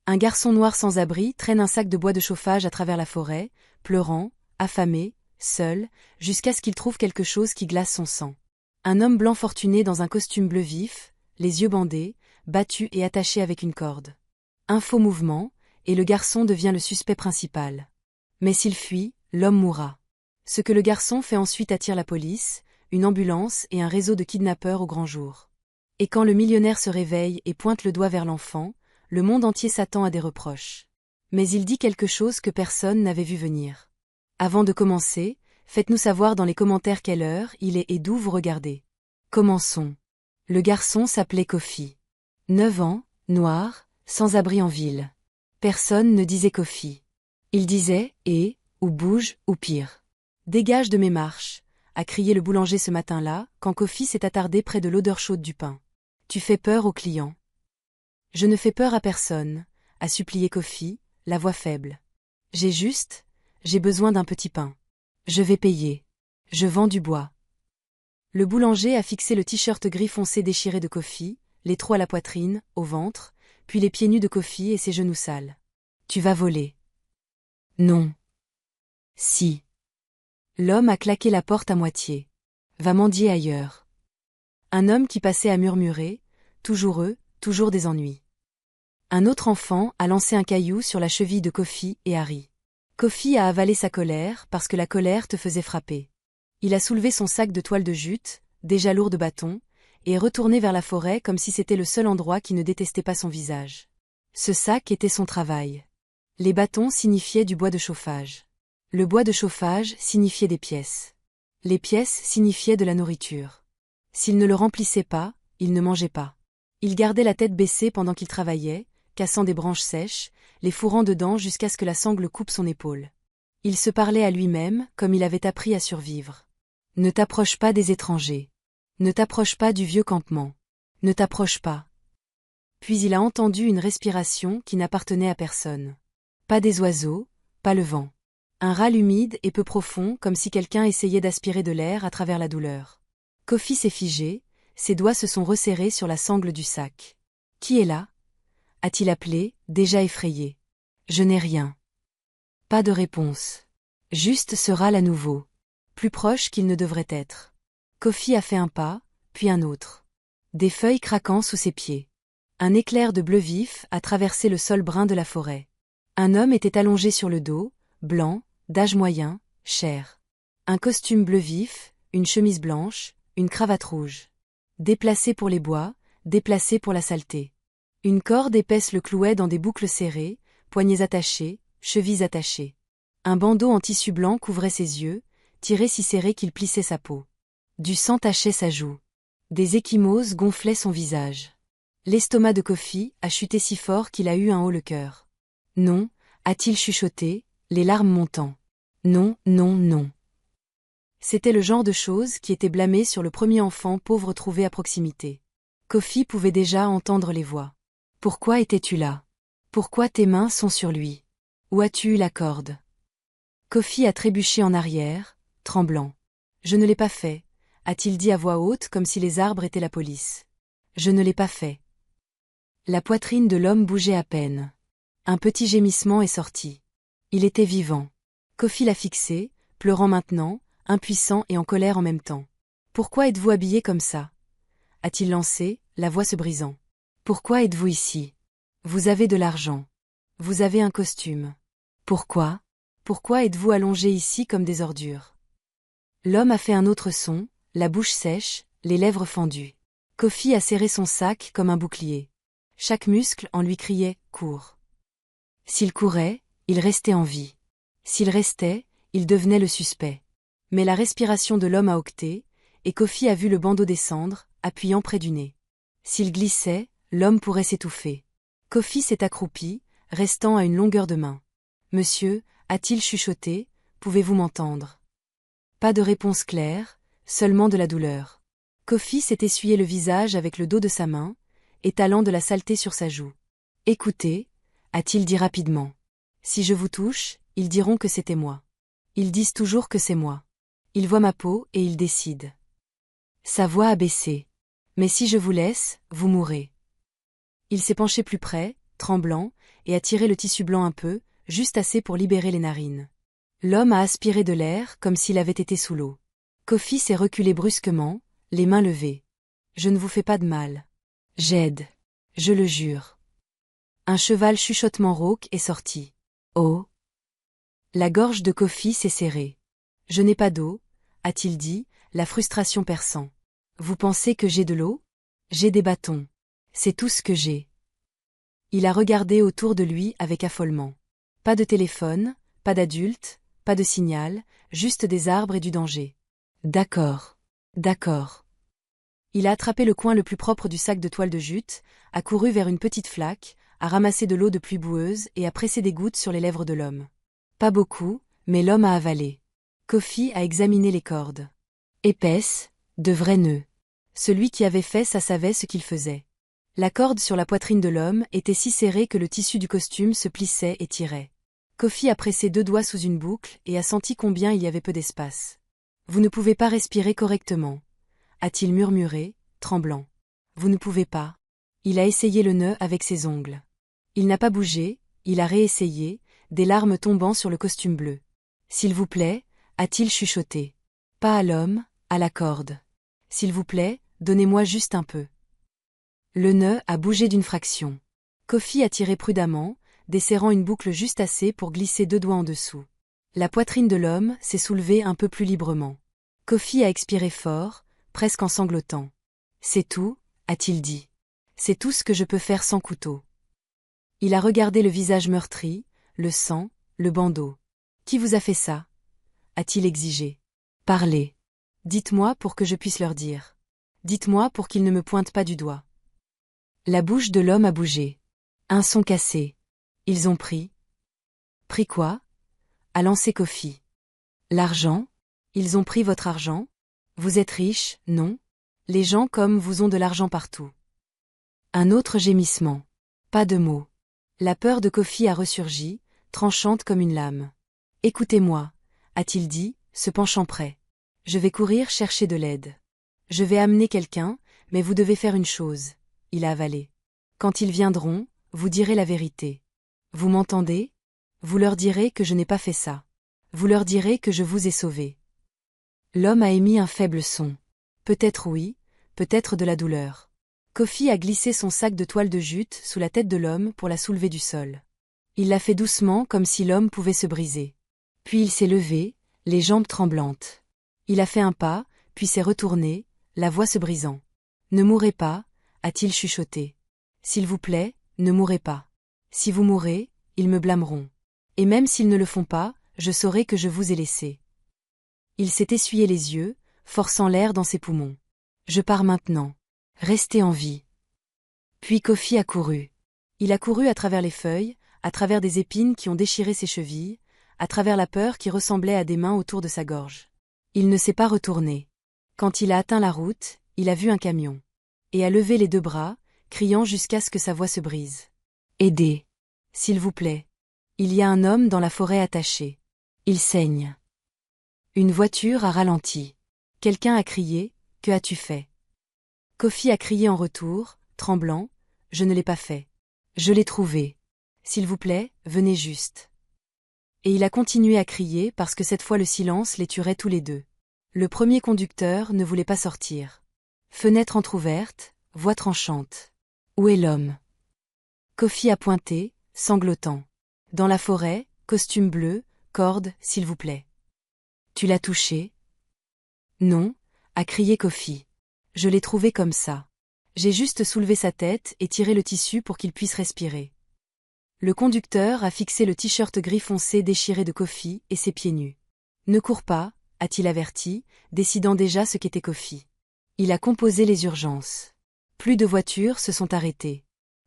Un garçon noir sans abri traîne un sac de bois de chauffage à travers la forêt, pleurant, affamé, seul, jusqu'à ce qu'il trouve quelque chose qui glace son sang. Un homme blanc fortuné dans un costume bleu vif, les yeux bandés, battu et attaché avec une corde. Un faux mouvement, et le garçon devient le suspect principal. Mais s'il fuit, l'homme mourra. Ce que le garçon fait ensuite attire la police, une ambulance et un réseau de kidnappeurs au grand jour. Et quand le millionnaire se réveille et pointe le doigt vers l'enfant, le monde entier s'attend à des reproches. Mais il dit quelque chose que personne n'avait vu venir. Avant de commencer, faites-nous savoir dans les commentaires quelle heure il est et d'où vous regardez. Commençons. Le garçon s'appelait Kofi. 9 ans, noir, sans abri en ville. Personne ne disait Kofi. Il disait « ou bouge, ou pire. Dégage de mes marches », a crié le boulanger ce matin-là, quand Kofi s'est attardé près de l'odeur chaude du pain. Tu fais peur aux clients. Je ne fais peur à personne, a supplié Kofi, la voix faible. J'ai besoin d'un petit pain. Je vais payer. Je vends du bois. Le boulanger a fixé le t-shirt gris foncé déchiré de Kofi, les trous à la poitrine, au ventre, puis les pieds nus de Kofi et ses genoux sales. Tu vas voler. Non. Si. L'homme a claqué la porte à moitié. Va mendier ailleurs. Un homme qui passait a murmuré, toujours eux, toujours des ennuis. Un autre enfant a lancé un caillou sur la cheville de Kofi et Harry. Kofi a avalé sa colère parce que la colère te faisait frapper. Il a soulevé son sac de toile de jute, déjà lourd de bâtons, et est retourné vers la forêt comme si c'était le seul endroit qui ne détestait pas son visage. Ce sac était son travail. Les bâtons signifiaient du bois de chauffage. Le bois de chauffage signifiait des pièces. Les pièces signifiaient de la nourriture. S'il ne le remplissait pas, il ne mangeait pas. Il gardait la tête baissée pendant qu'il travaillait, cassant des branches sèches, les fourrant dedans jusqu'à ce que la sangle coupe son épaule. Il se parlait à lui-même comme il avait appris à survivre. Ne t'approche pas des étrangers. Ne t'approche pas du vieux campement. Ne t'approche pas. Puis il a entendu une respiration qui n'appartenait à personne. Pas des oiseaux, pas le vent. Un râle humide et peu profond comme si quelqu'un essayait d'aspirer de l'air à travers la douleur. Kofi s'est figé, ses doigts se sont resserrés sur la sangle du sac. Qui est là ? A-t-il appelé, déjà effrayé. Je n'ai rien. Pas de réponse. Juste ce râle à nouveau. Plus proche qu'il ne devrait être. Kofi a fait un pas, puis un autre. Des feuilles craquant sous ses pieds. Un éclair de bleu vif a traversé le sol brun de la forêt. Un homme était allongé sur le dos, blanc, d'âge moyen, cher. Un costume bleu vif, une chemise blanche, une cravate rouge. Déplacé pour les bois, déplacé pour la saleté. Une corde épaisse le clouait dans des boucles serrées, poignets attachés, chevilles attachées. Un bandeau en tissu blanc couvrait ses yeux, tiré si serré qu'il plissait sa peau. Du sang tachait sa joue. Des ecchymoses gonflaient son visage. L'estomac de Kofi a chuté si fort qu'il a eu un haut le cœur. Non, a-t-il chuchoté, les larmes montant. Non, non, non. C'était le genre de chose qui était blâmée sur le premier enfant pauvre trouvé à proximité. Kofi pouvait déjà entendre les voix. Pourquoi étais-tu là ? Pourquoi tes mains sont sur lui ? Où as-tu eu la corde ? Kofi a trébuché en arrière, tremblant. Je ne l'ai pas fait, a-t-il dit à voix haute comme si les arbres étaient la police. Je ne l'ai pas fait. La poitrine de l'homme bougeait à peine. Un petit gémissement est sorti. Il était vivant. Kofi l'a fixé, pleurant maintenant, impuissant et en colère en même temps. Pourquoi êtes-vous habillé comme ça ? A-t-il lancé, la voix se brisant. Pourquoi êtes-vous ici ? Vous avez de l'argent. Vous avez un costume. Pourquoi ? Pourquoi êtes-vous allongé ici comme des ordures ? L'homme a fait un autre son, la bouche sèche, les lèvres fendues. Kofi a serré son sac comme un bouclier. Chaque muscle en lui criait « cours ». S'il courait, il restait en vie. S'il restait, il devenait le suspect. Mais la respiration de l'homme a octé, et Kofi a vu le bandeau descendre, appuyant près du nez. S'il glissait, l'homme pourrait s'étouffer. Kofi s'est accroupi, restant à une longueur de main. « Monsieur » a-t-il chuchoté, « pouvez-vous m'entendre » Pas de réponse claire, seulement de la douleur. Kofi s'est essuyé le visage avec le dos de sa main, étalant de la saleté sur sa joue. « Écoutez » a-t-il dit rapidement. « Si je vous touche, ils diront que c'était moi. Ils disent toujours que c'est moi. Ils voient ma peau et ils décident. » Sa voix a baissé. « Mais si je vous laisse, vous mourrez. » Il s'est penché plus près, tremblant, et a tiré le tissu blanc un peu, juste assez pour libérer les narines. L'homme a aspiré de l'air comme s'il avait été sous l'eau. Kofi s'est reculé brusquement, les mains levées. Je ne vous fais pas de mal. J'aide. Je le jure. Un cheval chuchotement rauque est sorti. Oh! La gorge de Kofi s'est serrée. Je n'ai pas d'eau, a-t-il dit, la frustration perçant. Vous pensez que j'ai de l'eau? J'ai des bâtons. C'est tout ce que j'ai. Il a regardé autour de lui avec affolement. Pas de téléphone, pas d'adulte, pas de signal, juste des arbres et du danger. D'accord. D'accord. Il a attrapé le coin le plus propre du sac de toile de jute, a couru vers une petite flaque, a ramassé de l'eau de pluie boueuse et a pressé des gouttes sur les lèvres de l'homme. Pas beaucoup, mais l'homme a avalé. Kofi a examiné les cordes. Épaisses, de vrais nœuds. Celui qui avait fait ça savait ce qu'il faisait. La corde sur la poitrine de l'homme était si serrée que le tissu du costume se plissait et tirait. Kofi a pressé 2 doigts sous une boucle et a senti combien il y avait peu d'espace. Vous ne pouvez pas respirer correctement, a-t-il murmuré, tremblant. Vous ne pouvez pas. Il a essayé le nœud avec ses ongles. Il n'a pas bougé, il a réessayé, des larmes tombant sur le costume bleu. S'il vous plaît, a-t-il chuchoté. Pas à l'homme, à la corde. S'il vous plaît, donnez-moi juste un peu. Le nœud a bougé d'une fraction. Kofi a tiré prudemment, desserrant une boucle juste assez pour glisser 2 doigts en dessous. La poitrine de l'homme s'est soulevée un peu plus librement. Kofi a expiré fort, presque en sanglotant. C'est tout, a-t-il dit. C'est tout ce que je peux faire sans couteau. Il a regardé le visage meurtri, le sang, le bandeau. Qui vous a fait ça? A-t-il exigé. Parlez. Dites-moi pour que je puisse leur dire. Dites-moi pour qu'ils ne me pointent pas du doigt. La bouche de l'homme a bougé. Un son cassé. Ils ont pris. Pris quoi? A lancé Kofi. L'argent? Ils ont pris votre argent? Vous êtes riche, non? Les gens comme vous ont de l'argent partout. Un autre gémissement. Pas de mots. La peur de Kofi a ressurgi, tranchante comme une lame. Écoutez-moi, a-t-il dit, se penchant près. Je vais courir chercher de l'aide. Je vais amener quelqu'un, mais vous devez faire une chose. Il a avalé. Quand ils viendront, vous direz la vérité. Vous m'entendez? Vous leur direz que je n'ai pas fait ça. Vous leur direz que je vous ai sauvé. L'homme a émis un faible son. Peut-être oui, peut-être de la douleur. Kofi a glissé son sac de toile de jute sous la tête de l'homme pour la soulever du sol. Il l'a fait doucement comme si l'homme pouvait se briser. Puis il s'est levé, les jambes tremblantes. Il a fait un pas, puis s'est retourné, la voix se brisant. Ne mourrez pas, a-t-il chuchoté. S'il vous plaît, ne mourrez pas. Si vous mourrez, ils me blâmeront. Et même s'ils ne le font pas, je saurai que je vous ai laissé. Il s'est essuyé les yeux, forçant l'air dans ses poumons. Je pars maintenant. Restez en vie. Puis Kofi a couru. Il a couru à travers les feuilles, à travers des épines qui ont déchiré ses chevilles, à travers la peur qui ressemblait à des mains autour de sa gorge. Il ne s'est pas retourné. Quand il a atteint la route, il a vu un camion. Et a levé les 2 bras, criant jusqu'à ce que sa voix se brise. Aidez. S'il vous plaît. Il y a un homme dans la forêt attaché. Il saigne. Une voiture a ralenti. Quelqu'un a crié, que as-tu fait? Kofi a crié en retour, tremblant, je ne l'ai pas fait. Je l'ai trouvé. S'il vous plaît, venez juste. Et il a continué à crier parce que cette fois le silence les tuerait tous les 2. Le premier conducteur ne voulait pas sortir. Fenêtre entr'ouverte, voix tranchante. Où est l'homme? Kofi a pointé, sanglotant. Dans la forêt, costume bleu, corde, s'il vous plaît. Tu l'as touché? Non, a crié Kofi. Je l'ai trouvé comme ça. J'ai juste soulevé sa tête et tiré le tissu pour qu'il puisse respirer. Le conducteur a fixé le t-shirt gris foncé déchiré de Kofi et ses pieds nus. Ne cours pas, a-t-il averti, décidant déjà ce qu'était Kofi. Il a composé les urgences. Plus de voitures se sont arrêtées.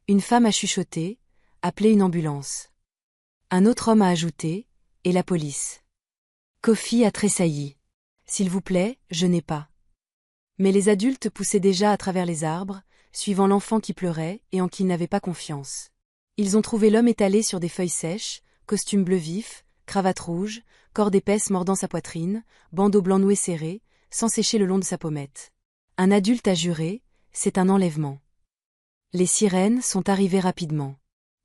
Une femme a chuchoté, appelé une ambulance. Un autre homme a ajouté, et la police. Kofi a tressailli. S'il vous plaît, je n'ai pas. Mais les adultes poussaient déjà à travers les arbres, suivant l'enfant qui pleurait et en qui ils n'avaient pas confiance. Ils ont trouvé l'homme étalé sur des feuilles sèches, costume bleu vif, cravate rouge, corde épaisse mordant sa poitrine, bandeau blanc noué serré, sans sécher le long de sa pommette. Un adulte a juré, c'est un enlèvement. Les sirènes sont arrivées rapidement.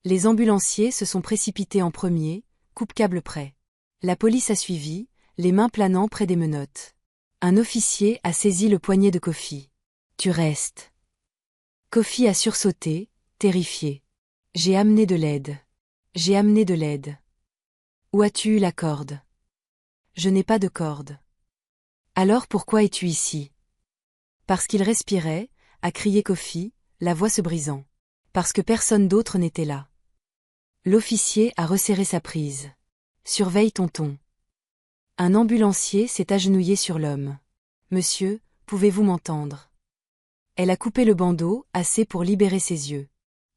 Les ambulanciers se sont précipités en premier, coupe-câble prêt. La police a suivi, les mains planant près des menottes. Un officier a saisi le poignet de Kofi. Tu restes. Kofi a sursauté, terrifié. J'ai amené de l'aide. J'ai amené de l'aide. Où as-tu eu la corde? Je n'ai pas de corde. Alors pourquoi es-tu ici? Parce qu'il respirait, a crié Kofi, la voix se brisant. Parce que personne d'autre n'était là. L'officier a resserré sa prise. Surveille ton ton. Un ambulancier s'est agenouillé sur l'homme. Monsieur, pouvez-vous m'entendre? Elle a coupé le bandeau, assez pour libérer ses yeux.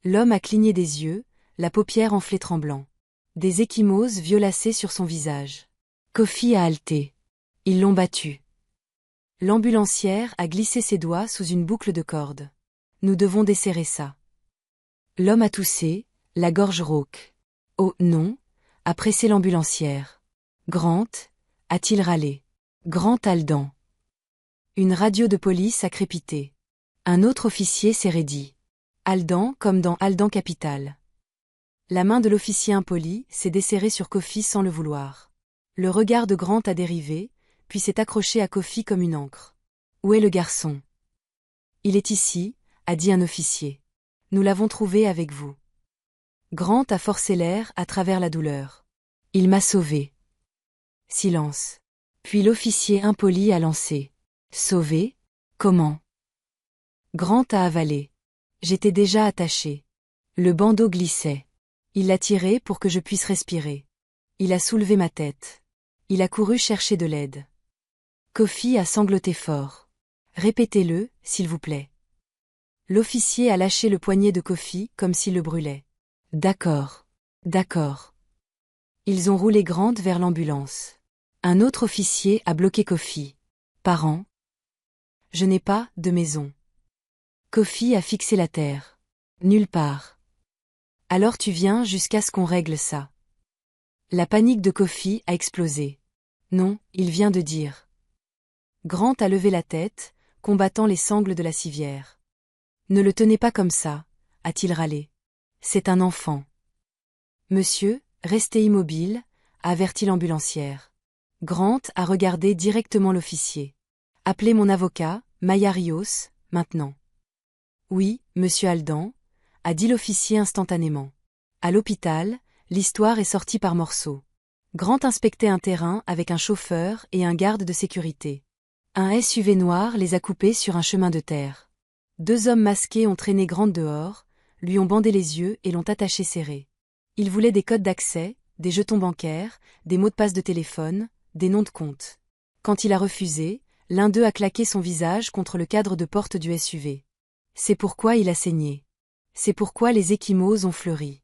L'homme a cligné des yeux, la paupière enflée tremblant. Des ecchymoses violacées sur son visage. Kofi a haleté. Ils l'ont battu. L'ambulancière a glissé ses doigts sous une boucle de corde. Nous devons desserrer ça. L'homme a toussé, la gorge rauque. Oh non, a pressé l'ambulancière. Grant, a-t-il râlé. Grant Aldan. Une radio de police a crépité. Un autre officier s'est raidi. Aldan comme dans Aldan Capital. La main de l'officier impoli s'est desserrée sur Kofi sans le vouloir. Le regard de Grant a dérivé, puis s'est accroché à Kofi comme une ancre. Où est le garçon? Il est ici, a dit un officier. Nous l'avons trouvé avec vous. Grant a forcé l'air à travers la douleur. Il m'a sauvé. Silence. Puis l'officier impoli a lancé. Sauvé? Comment? Grant a avalé. J'étais déjà attaché. Le bandeau glissait. Il l'a tiré pour que je puisse respirer. Il a soulevé ma tête. Il a couru chercher de l'aide. Kofi a sangloté fort. Répétez-le, s'il vous plaît. L'officier a lâché le poignet de Kofi comme s'il le brûlait. D'accord. D'accord. Ils ont roulé Grant vers l'ambulance. Un autre officier a bloqué Kofi. Parents? Je n'ai pas de maison. Kofi a fixé la terre. Nulle part. Alors tu viens jusqu'à ce qu'on règle ça. La panique de Kofi a explosé. Non, il vient de dire. Grant a levé la tête, combattant les sangles de la civière. Ne le tenez pas comme ça, a-t-il râlé. C'est un enfant. Monsieur, restez immobile, a averti l'ambulancière. Grant a regardé directement l'officier. Appelez mon avocat, Maya Rios, maintenant. Oui, monsieur Aldan, a dit l'officier instantanément. À l'hôpital, l'histoire est sortie par morceaux. Grant inspectait un terrain avec un chauffeur et un garde de sécurité. Un SUV noir les a coupés sur un chemin de terre. 2 hommes masqués ont traîné Grant dehors, lui ont bandé les yeux et l'ont attaché serré. Ils voulaient des codes d'accès, des jetons bancaires, des mots de passe de téléphone, des noms de compte. Quand il a refusé, l'un d'eux a claqué son visage contre le cadre de porte du SUV. C'est pourquoi il a saigné. C'est pourquoi les ecchymoses ont fleuri.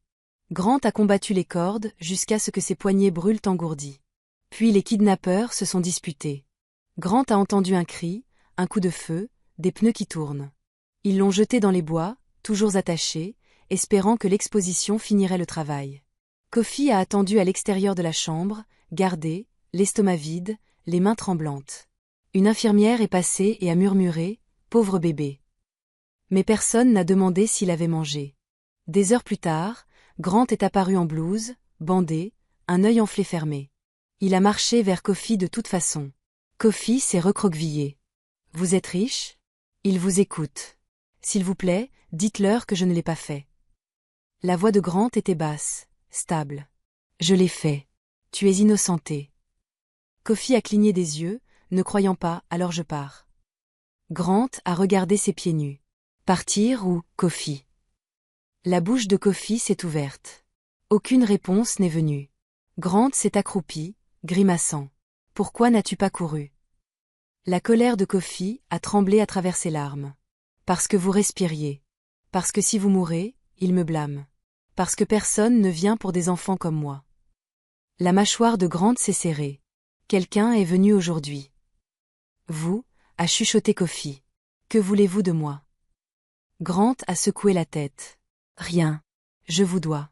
Grant a combattu les cordes jusqu'à ce que ses poignets brûlent engourdis. Puis les kidnappeurs se sont disputés. Grant a entendu un cri, un coup de feu, des pneus qui tournent. Ils l'ont jeté dans les bois, toujours attaché, espérant que l'exposition finirait le travail. Kofi a attendu à l'extérieur de la chambre, gardé, l'estomac vide, les mains tremblantes. Une infirmière est passée et a murmuré « Pauvre bébé ». Mais personne n'a demandé s'il avait mangé. Des heures plus tard, Grant est apparu en blouse, bandé, un œil enflé fermé. Il a marché vers Kofi de toute façon. Kofi s'est recroquevillé. « Vous êtes riche? Il vous écoute. S'il vous plaît, dites-leur que je ne l'ai pas fait. » La voix de Grant était basse, stable. « Je l'ai fait. Tu es innocenté. » Kofi a cligné des yeux, ne croyant pas, alors je pars. Grant a regardé ses pieds nus. Partir ou, Kofi? La bouche de Kofi s'est ouverte. Aucune réponse n'est venue. Grant s'est accroupi, grimaçant. Pourquoi n'as-tu pas couru? La colère de Kofi a tremblé à travers ses larmes. Parce que vous respiriez. Parce que si vous mourrez, il me blâme. Parce que personne ne vient pour des enfants comme moi. La mâchoire de Grant s'est serrée. Quelqu'un est venu aujourd'hui. Vous, a chuchoté Kofi. Que voulez-vous de moi? Grant a secoué la tête. Rien. Je vous dois.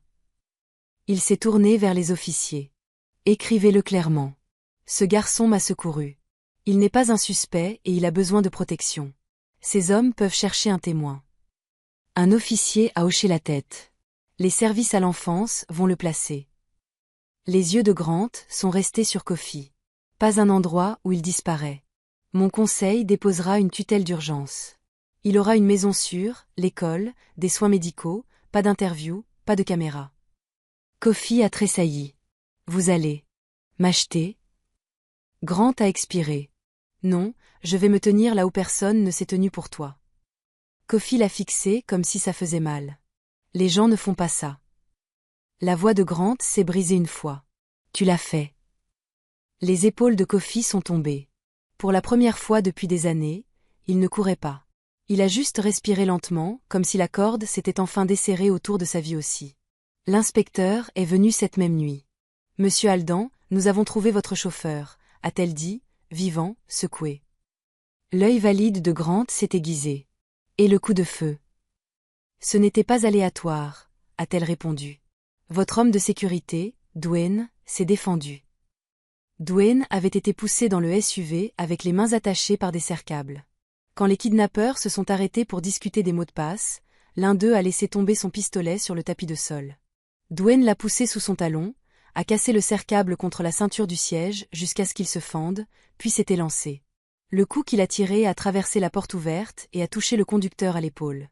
Il s'est tourné vers les officiers. Écrivez-le clairement. Ce garçon m'a secouru. Il n'est pas un suspect et il a besoin de protection. Ces hommes peuvent chercher un témoin. Un officier a hoché la tête. Les services à l'enfance vont le placer. Les yeux de Grant sont restés sur Kofi. Pas un endroit où il disparaît. Mon conseil déposera une tutelle d'urgence. Il aura une maison sûre, l'école, des soins médicaux, pas d'interview, pas de caméra. Kofi a tressailli. Vous allez m'acheter? Grant a expiré. Non, je vais me tenir là où personne ne s'est tenu pour toi. Kofi l'a fixé comme si ça faisait mal. Les gens ne font pas ça. La voix de Grant s'est brisée une fois. Tu l'as fait. Les épaules de Kofi sont tombées. Pour la première fois depuis des années, il ne courait pas. Il a juste respiré lentement, comme si la corde s'était enfin desserrée autour de sa vie aussi. L'inspecteur est venu cette même nuit. Monsieur Aldan, nous avons trouvé votre chauffeur, a-t-elle dit, vivant, secoué. L'œil valide de Grant s'est aiguisé. Et le coup de feu? Ce n'était pas aléatoire, a-t-elle répondu. Votre homme de sécurité, Dwayne, s'est défendu. Dwayne avait été poussé dans le SUV avec les mains attachées par des serre-câbles. Quand les kidnappeurs se sont arrêtés pour discuter des mots de passe, l'un d'eux a laissé tomber son pistolet sur le tapis de sol. Dwayne l'a poussé sous son talon, a cassé le serre-câble contre la ceinture du siège jusqu'à ce qu'il se fende, puis s'est élancé. Le coup qu'il a tiré a traversé la porte ouverte et a touché le conducteur à l'épaule.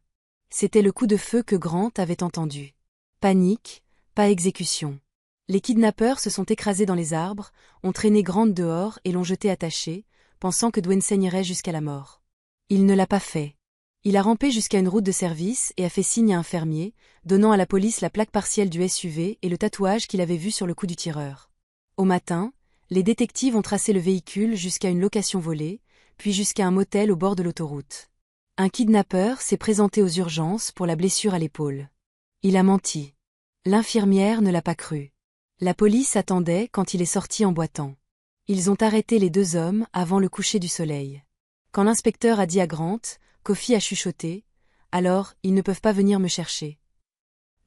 C'était le coup de feu que Grant avait entendu. Panique, pas exécution. Les kidnappeurs se sont écrasés dans les arbres, ont traîné Grant dehors et l'ont jeté attaché, pensant que Dwayne saignerait jusqu'à la mort. Il ne l'a pas fait. Il a rampé jusqu'à une route de service et a fait signe à un fermier, donnant à la police la plaque partielle du SUV et le tatouage qu'il avait vu sur le cou du tireur. Au matin, les détectives ont tracé le véhicule jusqu'à une location volée, puis jusqu'à un motel au bord de l'autoroute. Un kidnappeur s'est présenté aux urgences pour la blessure à l'épaule. Il a menti. L'infirmière ne l'a pas cru. La police attendait quand il est sorti en boitant. Ils ont arrêté les deux hommes avant le coucher du soleil. Quand l'inspecteur a dit à Grant, Kofi a chuchoté, « Alors, ils ne peuvent pas venir me chercher. »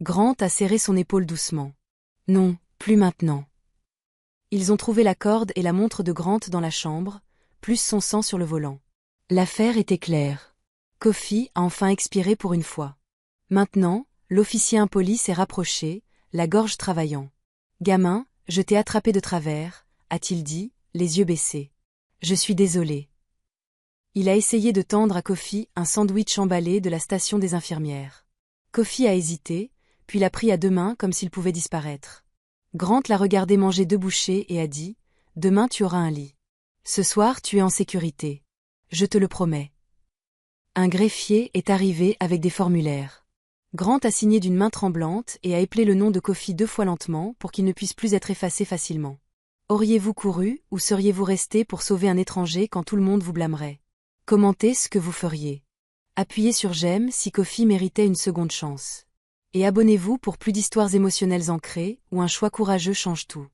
Grant a serré son épaule doucement. « Non, plus maintenant. » Ils ont trouvé la corde et la montre de Grant dans la chambre, plus son sang sur le volant. L'affaire était claire. Kofi a enfin expiré pour une fois. Maintenant, l'officier impoli s'est rapproché, la gorge travaillant. « Gamin, je t'ai attrapé de travers, » a-t-il dit, les yeux baissés. « Je suis désolé. » Il a essayé de tendre à Kofi un sandwich emballé de la station des infirmières. Kofi a hésité, puis l'a pris à deux mains comme s'il pouvait disparaître. Grant l'a regardé manger deux bouchées et a dit « Demain tu auras un lit. Ce soir tu es en sécurité. Je te le promets. » Un greffier est arrivé avec des formulaires. Grant a signé d'une main tremblante et a épelé le nom de Kofi 2 fois lentement pour qu'il ne puisse plus être effacé facilement. Auriez-vous couru ou seriez-vous resté pour sauver un étranger quand tout le monde vous blâmerait? Commentez ce que vous feriez. Appuyez sur j'aime si Kofi méritait une seconde chance. Et abonnez-vous pour plus d'histoires émotionnelles ancrées où un choix courageux change tout.